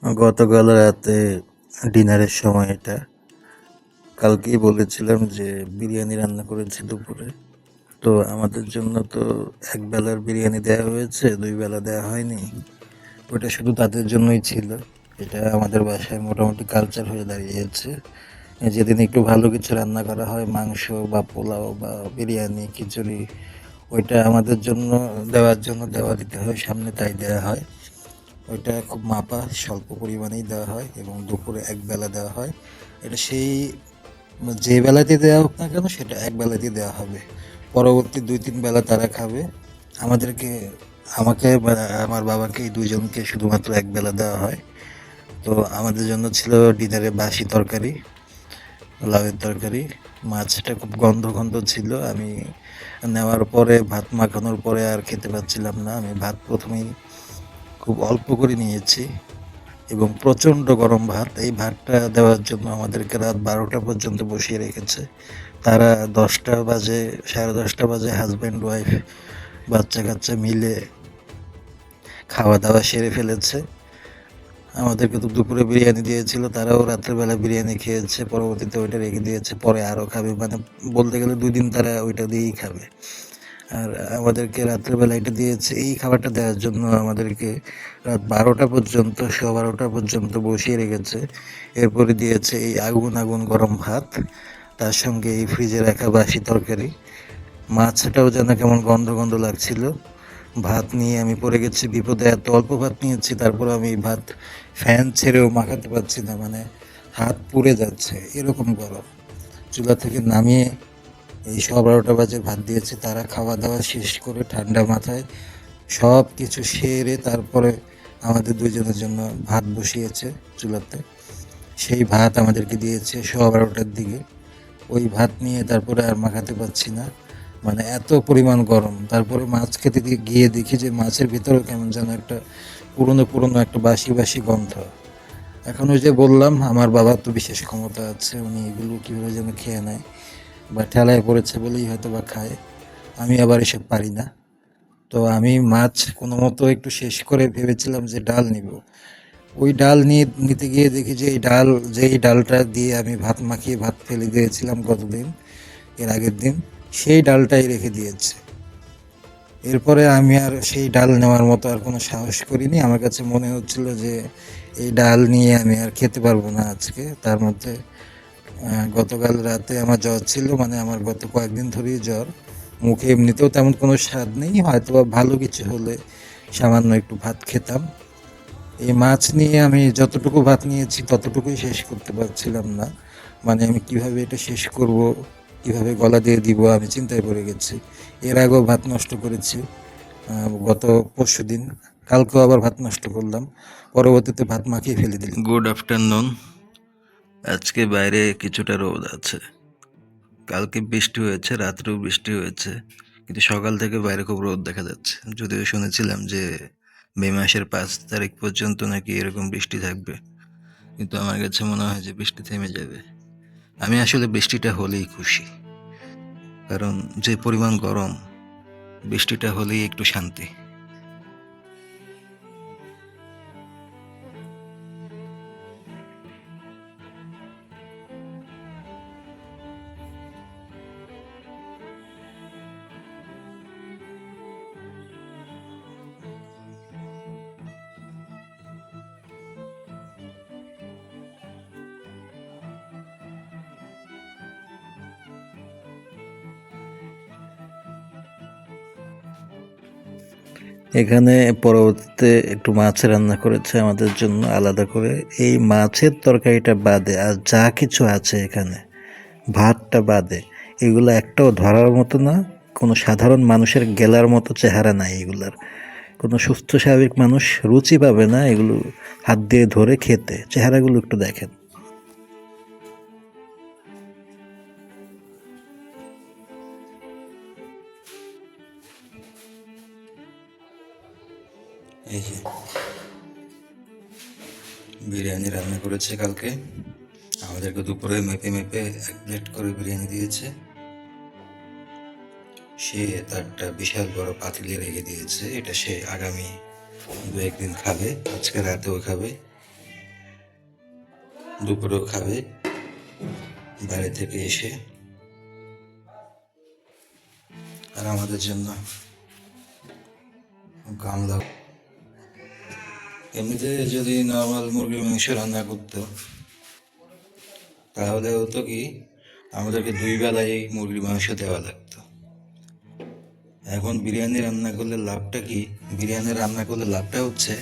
গতকাল রাতে ডিনারের সময় এটা কালকেই বলেছিলাম যে বিরিয়ানি রান্না করেছি দুপুরে। তো আমাদের জন্য তো এক বেলার বিরিয়ানি দেওয়া হয়েছে, দুই বেলা দেওয়া হয়নি। ওটা শুধু তাদের জন্যই ছিল। এটা আমাদের বাসায় মোটামুটি কালচার হয়ে দাঁড়িয়েছে। যেদিন একটু ভালো কিছু রান্না করা হয়, মাংস বা পোলাও বা বিরিয়ানি খিচুড়ি, ওইটা আমাদের জন্য দেওয়া দিতে হয় সামনে, তাই দেওয়া হয়। ওইটা খুব মাপা স্বল্প পরিমাণেই দেওয়া হয় এবং দুপুরে এক বেলা দেওয়া হয়। এটা সেই যে বেলাতে দেওয়া হোক না কেন সেটা এক বেলাতেই দেওয়া হবে। পরবর্তী 2-3 বেলা তারা খাবে। আমাদেরকে আমাকে বা আমার বাবাকে, এই দুইজনকে শুধুমাত্র এক বেলা দেওয়া হয়। তো আমাদের জন্য ছিল ডিনারে বাসি তরকারি, লাউয়ের তরকারি। মাছটা খুব গন্ধ গন্ধ ছিল। আমি নেওয়ার পরে ভাত মাখানোর পরে আর খেতে পাচ্ছিলাম না। আমি ভাত প্রথমেই খুব অল্প করে নিয়েছি এবং প্রচণ্ড গরম ভাত। এই ভাতটা দেওয়ার জন্য আমাদেরকে রাত 12টা পর্যন্ত বসিয়ে রেখেছে। তারা 10টা বাজে, 10:30 বাজে হাজব্যান্ড ওয়াইফ বাচ্চা কাচ্চা মিলে খাওয়া দাওয়া সেরে ফেলেছে। আমাদেরকে তো দুপুরে বিরিয়ানি দিয়েছিল, তারাও রাত্রেবেলা বিরিয়ানি খেয়েছে, পরবর্তীতে ওইটা রেখে দিয়েছে, পরে আরও খাবে। মানে বলতে গেলে 2 দিন তারা ওইটা দিয়েই খাবে। আর আমাদেরকে রাত্রেবেলা এটা দিয়েছে। এই খাবারটা দেওয়ার জন্য আমাদেরকে রাত 12টা পর্যন্ত, 12:15 পর্যন্ত বসিয়ে রেখেছে। এরপরে দিয়েছে এই আগুন আগুন গরম ভাত, তার সঙ্গে এই ফ্রিজে রাখা বাসি তরকারি। মাছটাও যেন কেমন গন্ধ গন্ধ লাগছিল। ভাত নিয়ে আমি পড়ে গেছি বিপদে। এত অল্প ভাত নিয়েছি, তারপর আমি ভাত ফ্যান ছেড়েও মাখাতে পারছি না। মানে হাত পুড়ে যাচ্ছে, এরকম গরম। চুলা থেকে নামিয়ে এই 12:15 বাজে ভাত দিয়েছে। তারা খাওয়া দাওয়া শেষ করে ঠান্ডা মাথায় সব কিছু সেরে তারপরে আমাদের দুইজনের জন্য ভাত বসিয়েছে চুলাতে। সেই ভাত আমাদেরকে দিয়েছে 12:15টার দিকে। ওই ভাত নিয়ে তারপরে আর মাখাতে পারছি না, মানে এত পরিমাণ গরম। তারপরে মাছ খেতে গিয়ে দেখি যে মাছের ভিতরেও কেমন যেন একটা পুরনো পুরনো একটা বাসি বাসি গন্ধ। এখন ওই যে বললাম, আমার বাবার তো বিশেষ ক্ষমতা আছে, উনি এগুলো কীভাবে যেন খেয়ে নেয় বা ঠেলায় পড়েছে বলেই হয়তো বা খায়। আমি আবার এসব পারি না। তো আমি মাছ কোনো মতো একটু শেষ করে ভেবেছিলাম যে ডাল নিব। ওই ডাল নিতে গিয়ে দেখি যে এই ডালটা দিয়ে আমি ভাত মাখিয়ে ভাত ফেলে দিয়েছিলাম গতদিন, এর আগের দিন, সেই ডালটাই রেখে দিয়েছে। এরপরে আমি আর সেই ডাল নেওয়ার মতো আর কোনো সাহস করিনি। আমার কাছে মনে হচ্ছিল যে এই ডাল নিয়ে আমি আর খেতে পারবো না আজকে। তার মধ্যে গতকাল রাতে আমার জ্বর ছিল, মানে আমার গত কয়েকদিন ধরেই জ্বর। মুখে এমনিতেও তেমন কোনো স্বাদ নেই, হয়তো বা ভালো কিছু হলে সামান্য একটু ভাত খেতাম। এই মাছ নিয়ে আমি যতটুকু ভাত নিয়েছি ততটুকুই শেষ করতে পারছিলাম না। মানে আমি কিভাবে এটা শেষ করব, কিভাবে গলা দিয়ে দিব, আমি চিন্তায় পড়ে গেছি। এর আগেও ভাত নষ্ট করেছি গত পরশুদিন, কালকেও আবার ভাত নষ্ট করলাম, পরবর্তীতে ভাত মাখিয়ে ফেলে দিলাম। Good afternoon. আজকে বাইরে কিছুটা রোদ আছে। কালকে বৃষ্টি হয়েছে, রাত্রেও বৃষ্টি হয়েছে, কিন্তু সকাল থেকে বাইরে খুব রোদ দেখা যাচ্ছে। যদিও শুনেছিলাম যে মে মাসের 5 তারিখ পর্যন্ত নাকি এরকম বৃষ্টি থাকবে, কিন্তু আমার কাছে মনে হয় যে বৃষ্টি থেমে যাবে। আমি আসলে বৃষ্টিটা হলেই খুশি, কারণ যে পরিমাণ গরম, বৃষ্টিটা হলেই একটু শান্তি। এখানে পরবর্তীতে একটু মাছ রান্না করেছে আমাদের জন্য আলাদা করে। এই মাছের তরকারিটা বাদে আর যা কিছু আছে এখানে, ভাতটা বাদে, এগুলো একটাও ধরার মতো না। কোনো সাধারণ মানুষের গেলার মতো চেহারা নাই এগুলার। কোনো সুস্থ স্বাভাবিক মানুষ রুচি পাবে না এগুলো হাত দিয়ে ধরে খেতে। চেহারাগুলো একটু দেখেন। এই যে বিরিয়ানি রান্না করেছে কালকে, আমাদেরকে দুপুরে মেপে মেপে 1 প্লেট করে বিরিয়ানি দিয়েছে। সে তারটা বিশাল বড় পাতিলে রেখে দিয়েছে। এটা সে আগামী 2-1 দিন খাবে, আজকে রাতেও খাবে। দুপুরেও খাবে বাইরে থেকে এসে, আর আমাদের জন্য গামলা। এমনিতে যদি নর্মাল মুরগির মাংস রান্না করতো তাহলে হতো কি, আমাদেরকে 2 বেলায় মুরগির মাংস দেওয়া লাগতো। এখন বিরিয়ানি রান্না করলে লাভটা কি? বিরিয়ানি রান্না করলে লাভটা হচ্ছে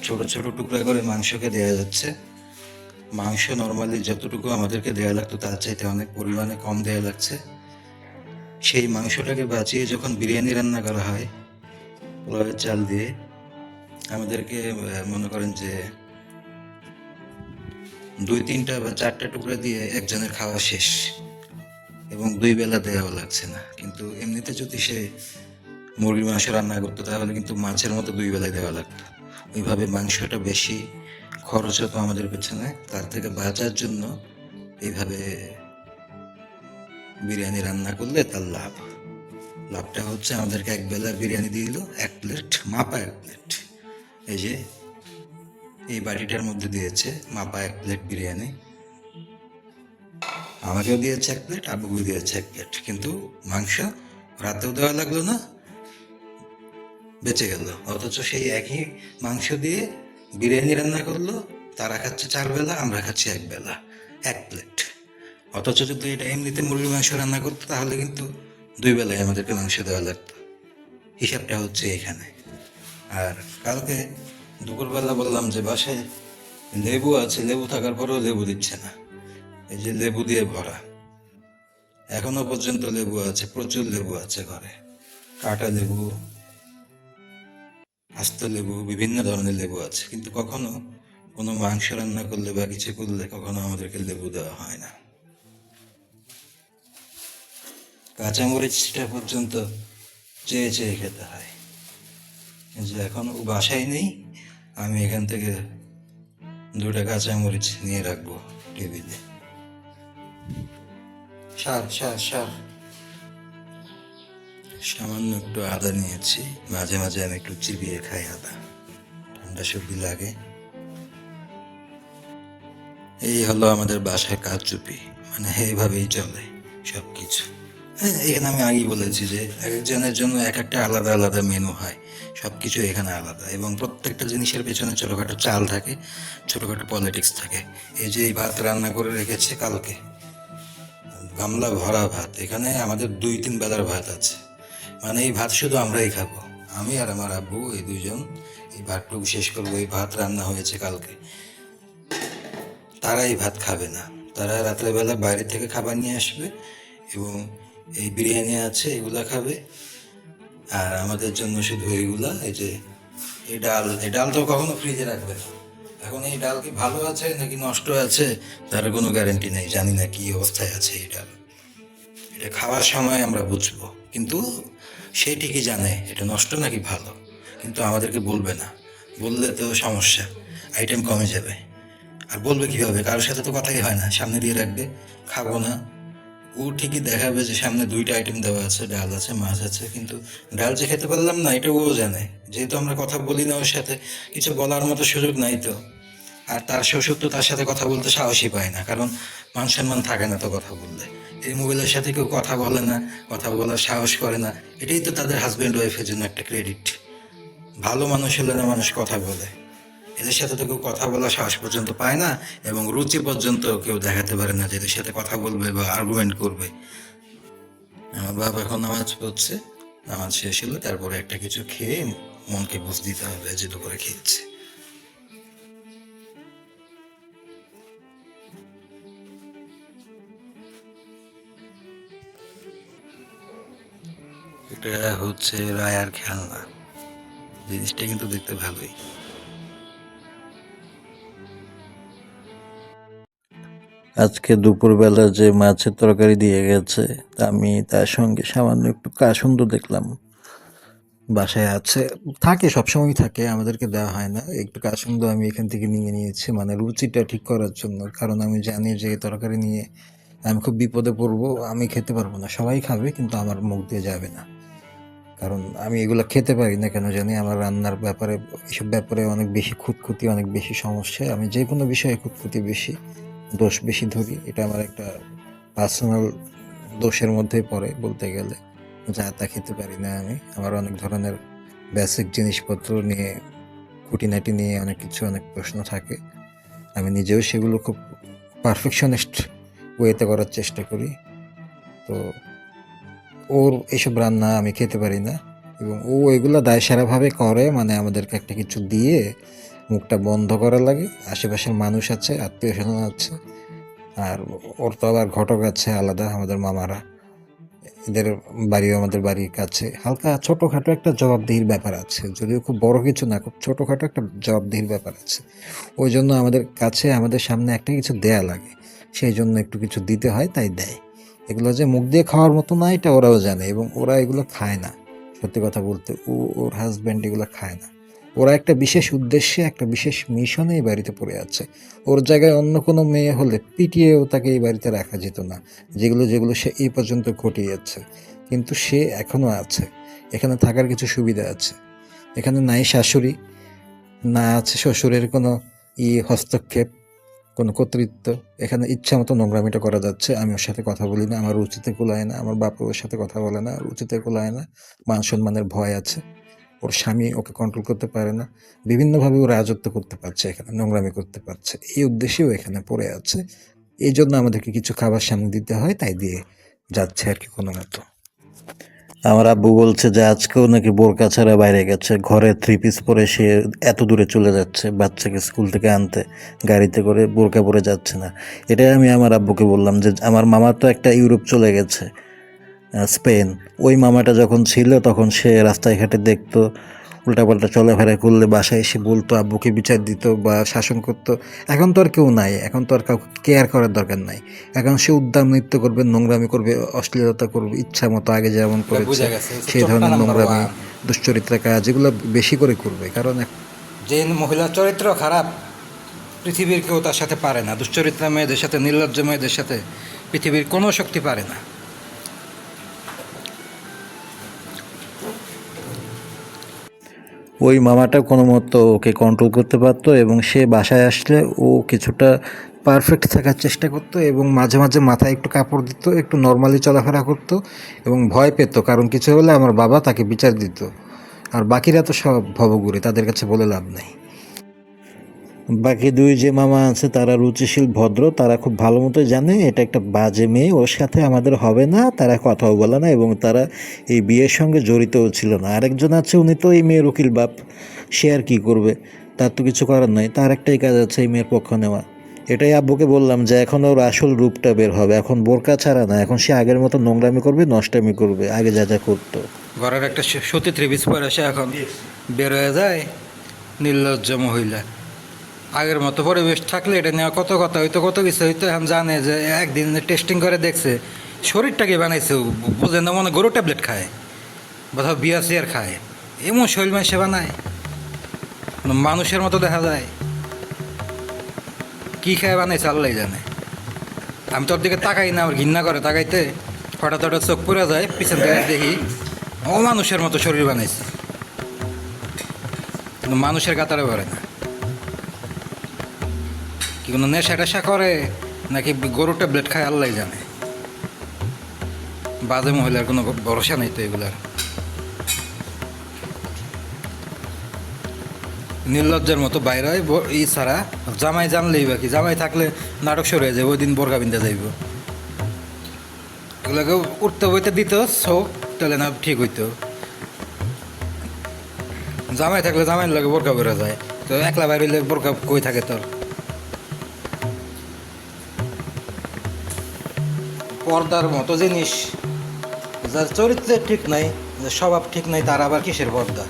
ছোট ছোট টুকরা করে মাংসকে দেওয়া যাচ্ছে। মাংস নর্মালি যতটুকু আমাদেরকে দেওয়া লাগতো তার চাইতে অনেক পরিমাণে কম দেওয়া লাগছে। সেই মাংসটাকে বাঁচিয়ে যখন বিরিয়ানি রান্না করা হয় পোলাওয়ের চাল দিয়ে, আমাদেরকে মনে করেন যে 2-3টা বা 4টা টুকরা দিয়ে একজনের খাওয়া শেষ, এবং 2 বেলা দেওয়াও লাগছে না। কিন্তু এমনিতে যদি সে মুরগির মাংস রান্না করতো তাহলে কিন্তু মাছের মতো 2 বেলায় দেওয়া লাগতো। ওইভাবে মাংসটা বেশি খরচ হতো আমাদের পেছনে, তার থেকে বাঁচার জন্য এইভাবে বিরিয়ানি রান্না করলে তার লাভটা হচ্ছে আমাদেরকে 1 বেলার বিরিয়ানি দিয়ে দিল 1 প্লেট, মাপা 1 প্লেট। এই যে এই বাটিটার মধ্যে দিয়েছে মাপা 1 প্লেট বিরিয়ানি, আমাকেও দিয়েছে 1 প্লেট, আবুকেও দিয়েছে 1 প্লেট। কিন্তু মাংস রাতেও দেওয়া লাগলো না, বেঁচে গেল। অথচ সেই একই মাংস দিয়ে বিরিয়ানি রান্না করলো, তারা খাচ্ছে 4 বেলা, আমরা খাচ্ছি 1 বেলা 1 প্লেট। অথচ যদি এটা এমনিতে মুরগির মাংস রান্না করতো তাহলে কিন্তু 2 বেলায় আমাদেরকে মাংস দেওয়া লাগতো। হিসাবটা হচ্ছে এখানে। আর কালকে দুপুরবেলা বললাম যে বাসায় লেবু আছে, লেবু থাকার পরেও লেবু দিচ্ছে না। এই যে লেবু দিয়ে ভরা, এখনো পর্যন্ত লেবু আছে, প্রচুর লেবু আছে ঘরে, কাটা লেবু, আস্ত লেবু, বিভিন্ন ধরনের লেবু আছে। কিন্তু কখনো কোনো মাংস রান্না করলে বা কিছু করলে কখনো আমাদেরকে লেবু দেওয়া হয় না। কাঁচামরিচটা পর্যন্ত চেয়ে চেয়ে খেতে হয়। যে এখন ও বাসায় নেই, আমি এখান থেকে 2টা কাঁচামরিচ নিয়ে রাখবো টেবিলে। সামান্য একটু আদা নিয়েছি, মাঝে মাঝে আমি একটু চিবিয়ে খাই আদা, ঠান্ডা সর্দি লাগে। এই হলো আমাদের বাসায় কারচুপি, মানে এইভাবেই চলে সব কিছু। হ্যাঁ, এখানে আমি আগেই বলেছি যে এক একজনের জন্য এক একটা আলাদা আলাদা মেনু হয়, সব কিছু এখানে আলাদা, এবং প্রত্যেকটা জিনিসের পেছনে ছোটোখাটো চাল থাকে, ছোটোখাটো পলিটিক্স থাকে। এই যে এই ভাত রান্না করে রেখেছে কালকে, গামলা ভরা ভাত, এখানে আমাদের 2-3 বেলার ভাত আছে। মানে এই ভাত শুধু আমরাই খাবো, আমি আর আমার আব্বু, এই 2জন এই ভাতটুকু শেষ করবো। এই ভাত রান্না হয়েছে কালকে, তারা এই ভাত খাবে না, তারা রাত্রেবেলা বাইরে থেকে খাবার নিয়ে আসবে, এবং এই বিরিয়ানি আছে এগুলা খাবে। আর আমাদের জন্য শুধু এইগুলা, এই যে এই ডাল তো কখনো ফ্রিজে রাখবে না। এখন এই ডাল কি ভালো আছে নাকি নষ্ট আছে তার কোনো গ্যারান্টি নেই, জানি না কি অবস্থায় আছে এই ডাল। এটা খাওয়ার সময় আমরা বুঝবো, কিন্তু সে ঠিকই জানে এটা নষ্ট নাকি ভালো, কিন্তু আমাদেরকে বলবে না। বললে তো সমস্যা, আইটেম কমে যাবে। আর বলবে কীভাবে? কারোর সাথে তো কথাই হয় না, সামনে দিয়ে রাখবে, খাবো না। ও ঠিকই দেখাবে যে সামনে 2টা আইটেম দেওয়া আছে, ডাল আছে, মাছ আছে, কিন্তু ডাল যে খেতে পারলাম না এটা ও জানে। যেহেতু আমরা কথা বলি না ওর সাথে, কিছু বলার মতো সুযোগ নাই তো। আর তার শ্বশুর তো তার সাথে কথা বলতে সাহসই পায় না, কারণ মান সম্মান থাকে না তো কথা বললে। এই মোবাইলের সাথে কেউ কথা বলে না, কথা বলার সাহস করে না, এটাই তো তাদের হাজব্যান্ড ওয়াইফের জন্য একটা ক্রেডিট। ভালো মানুষ হলে না মানুষ কথা বলে, এদের সাথে তো কেউ কথা বলার সাহস পর্যন্ত পায় না, এবং রুচি পর্যন্ত কেউ দেখাতে পারে না যে এদের সাথে কথা বলবে বা আর্গুমেন্ট করবে। আমার বাবা এখন নামাজ পড়ছে, নামাজ শেষ হলো, তারপরে একটা কিছু খেয়ে মনকে বুঝ দিতে হবে যে দুপুরে খেয়েছে। এটা হচ্ছে রায়ার খেলনা, জিনিসটা কিন্তু দেখতে ভালোই। আজকে দুপুরবেলা যে মাছের তরকারি দিয়ে গেছে, আমি তার সঙ্গে সামান্য একটু কাসুন্দ দেখলাম বাসায় আছে, থাকে সবসময় থাকে, আমাদেরকে দেওয়া হয় না। একটু কাসুন্দ আমি এখান থেকে নিয়ে নিয়েছি, মানে রুচিটা ঠিক করার জন্য, কারণ আমি জানি যে এই তরকারি নিয়ে আমি খুব বিপদে পড়বো, আমি খেতে পারবো না। সবাই খাবে কিন্তু আমার মুখ দিয়ে যাবে না, কারণ আমি এগুলো খেতে পারি না কেন জানি। আমার রান্নার ব্যাপারে, এসব ব্যাপারে অনেক বেশি খুঁতখুঁতি, অনেক বেশি সমস্যা, আমি যে কোনো বিষয়ে খুঁতখুঁতি বেশি। দোষ বেশি ধরি, এটা আমার একটা পার্সোনাল দোষের মধ্যেই পড়ে বলতে গেলে। যা তা খেতে পারি না আমি। আমার অনেক ধরনের বেসিক জিনিসপত্র নিয়ে, খুঁটিনাটি নিয়ে অনেক কিছু, অনেক প্রশ্ন থাকে। আমি নিজেও সেগুলো খুব পারফেকশনিস্ট ওয়েতে করার চেষ্টা করি। তো ওর এসব রান্না আমি খেতে পারি না, এবং ও এগুলো দায়সারাভাবে করে, মানে আমাদেরকে একটা কিছু দিয়ে মুখটা বন্ধ করা লাগে। আশেপাশের মানুষ আছে, আত্মীয় স্বজন আছে, আর ওর তো আবার ঘটক আছে আলাদা, আমাদের মামারা, এদের বাড়িও আমাদের বাড়ির কাছে। হালকা ছোটোখাটো একটা জবাবদিহির ব্যাপার আছে, যদিও খুব বড় কিছু না, খুব ছোটোখাটো একটা জবাবদিহির ব্যাপার আছে। ওই জন্য আমাদের কাছে, আমাদের সামনে একটা কিছু দেয়া লাগে, সেই জন্য একটু কিছু দিতে হয়, তাই দেয়। এগুলো যে মুখ দিয়ে খাওয়ার মতো না, এটা ওরাও জানে, এবং ওরা এগুলো খায় না। সত্যি কথা বলতে, ওর হাজব্যান্ড এগুলো খায় না। ওরা একটা বিশেষ উদ্দেশ্যে, একটা বিশেষ মিশনে এই বাড়িতে পড়ে আছে। ওর জায়গায় অন্য কোনো মেয়ে হলে পিটিয়েও তাকে এই বাড়িতে রাখা যেত না, যেগুলো যেগুলো সে এই পর্যন্ত ঘটিয়েছে। কিন্তু সে এখনও আছে, এখানে থাকার কিছু সুবিধা আছে। এখানে নাই শাশুড়ি, না আছে শ্বশুরের কোনো হস্তক্ষেপ, কোনো কর্তৃত্ব। এখানে ইচ্ছা মতো নোংরামিটা করা যাচ্ছে। আমি ওর সাথে কথা বলি না, আমার রুচিতে কুলায় না। আমার বাপ ওর সাথে কথা বলে না, রুচিতে কুলায় না। মান সম্মানের ভয় আছে। ওর স্বামী ওকে কন্ট্রোল করতে পারে না। বিভিন্নভাবে ও রাজত্ব করতে পারছে, এখানে নোংরামি করতে পারছে। এই উদ্দেশ্যেও এখানে পড়ে আছে। এই জন্য আমাদেরকে কিছু খাবার সামনে দিতে হয়, তাই দিয়ে যাচ্ছে আর কি কোনো মতো। আমার আব্বু বলছে যে আজকেও নাকি বোরকা ছাড়া বাইরে গেছে, ঘরে 3 পিস পরে সে এত দূরে চলে যাচ্ছে বাচ্চাকে স্কুল থেকে আনতে, গাড়িতে করে, বোরকা পরে যাচ্ছে না। এটাই আমি আমার আব্বুকে বললাম যে আমার মামা তো একটা ইউরোপ চলে গেছে, স্পেন। ওই মামাটা যখন ছিল তখন সে রাস্তায় ঘাটে দেখতো উল্টাপাল্টা চলাফেরা করলে বাসায় এসে বলতো, আব্বুকে বিচার দিত বা শাসন করতো। এখন তো আর কেউ নাই, এখন তো আর কাউকে কেয়ার করার দরকার নাই। এখন সে উদ্দাম নৃত্য করবে, নোংরামি করবে, অশ্লীলতা করবে ইচ্ছা মতো, আগে যেমন করেছে সেই ধরনের নোংরামি, দুশ্চরিত্রা কাজ এগুলো বেশি করে করবে। কারণ যে মহিলার চরিত্র খারাপ, পৃথিবীর কেউ তার সাথে পারে না। দুশ্চরিত্রা মেয়েদের সাথে, নির্লজ্জ মেয়েদের সাথে পৃথিবীর কোনো শক্তি পারে না। ওই মামাটা কোনো মতো ওকে কন্ট্রোল করতে পারতো, এবং সে বাসায় আসলে ও কিছুটা পারফেক্ট থাকার চেষ্টা করতো, এবং মাঝে মাঝে মাথায় একটু কাপড় দিত, একটু নর্মালি চলাফেরা করতো, এবং ভয় পেত, কারণ কিছু হলে আমার বাবা তাকে বিচার দিত। আর বাকিরা তো সব ভবঘুরে, তাদের কাছে বলে লাভ নেই। বাকি দুই যে মামা আছে তারা রুচিশীল, ভদ্র, তারা খুব ভালো মতো জানে এটা একটা বাজে মেয়ে, ওর সাথে আমাদের হবে না, তারা কথাও বলে না, এবং তারা এই বিয়ের সঙ্গে জড়িতও ছিল না। আরেকজন আছে, উনি তো এই মেয়ের উকিল বাপ, সে আর কী করবে, তার তো কিছু করার নাই, তার একটাই কাজ আছে এই মেয়ের পক্ষ নেওয়া। এটাই আব্বুকে বললাম যে এখন ওর আসল রূপটা বের হবে, এখন বোরকা ছাড়া না, এখন সে আগের মতো নোংরামি করবে, নষ্টামি করবে, আগে যা যা করতো। ঘরের একটা সতী 3 পিস পরে সে এখন বের হয়ে যায়, নির্লজ্জ মহিলা। আগের মতো পরিবেশ থাকলে এটা নেওয়া কত কথা হইতো, কত কিছু হইতো। এখন জানে যে একদিন টেস্টিং করে দেখছে, শরীরটাকে বানাইছে, বোঝে না, মনে গরু ট্যাবলেট খায়, কোথাও বিয়ার সিয়ার খায়, এমন শরীর মানুষে বানায়, মানুষের মতো দেখা যায়। কী খায় বানাইছে আল্লাহ জানে। আমি তোর দিকে তাকাই না, আমার ঘৃণা করে তাকাইতে। হঠাৎ হঠাৎ চোখ পড়ে যায়, পিছন থেকে দেখি ও মানুষের মতো শরীর বানাইছে, কিন্তু মানুষের কাতারে ভরে না। কি কোনো নেশা টেশা করে নাকি গরু ট্যাবলেট খায় আল্লাহ জানে। বাজে মহিলার কোনো ভরসা নেই তো এগুলার। নির্লজ্জের মতো বাইরে হয় ই ছাড়া। জামাই জানলেই বাকি, জামাই থাকলে নাটক শুরু হয়ে যাবে, ওই দিন বোরকা বিন্দা যাইব। এগুলোকে উঠতে বইতে দিত সব, তাহলে না ঠিক হইতো। জামাই থাকলে জামাইয়ের লাগে বোরকা বেরো যায়, তো একলা বাইরে হইলে বোরকা কই থাকে তোর। পর্দার মতো জিনিস, যার চরিত্রের ঠিক নাই, যার স্বভাব ঠিক নাই, তার আবার কিসের পর্দা,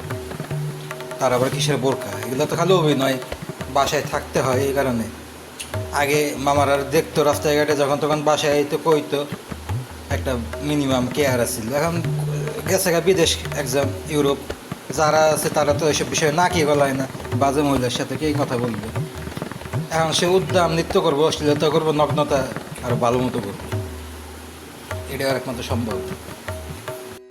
তার আবার কিসের বোরকা? এগুলো তো খালি অভিনয়, বাসায় থাকতে হয় এই কারণে। আগে মামার আর দেখতো রাস্তায় ঘাটে যখন তখন, বাসায় তো কইতো, একটা মিনিমাম কেয়ার আছিল। এখন গেছে গা বিদেশ, এক্সাম, ইউরোপ, যারা আছে তারা তো এইসব বিষয়ে না কি বলায় না। বাজে মহিলার সাথে কে কথা বলবে? এখন সে উদ্দাম নৃত্য করবো, অশ্লীলতা করবো, নগ্নতা আরও ভালো মতো করবো। এটা আর একমাত্র সম্ভব।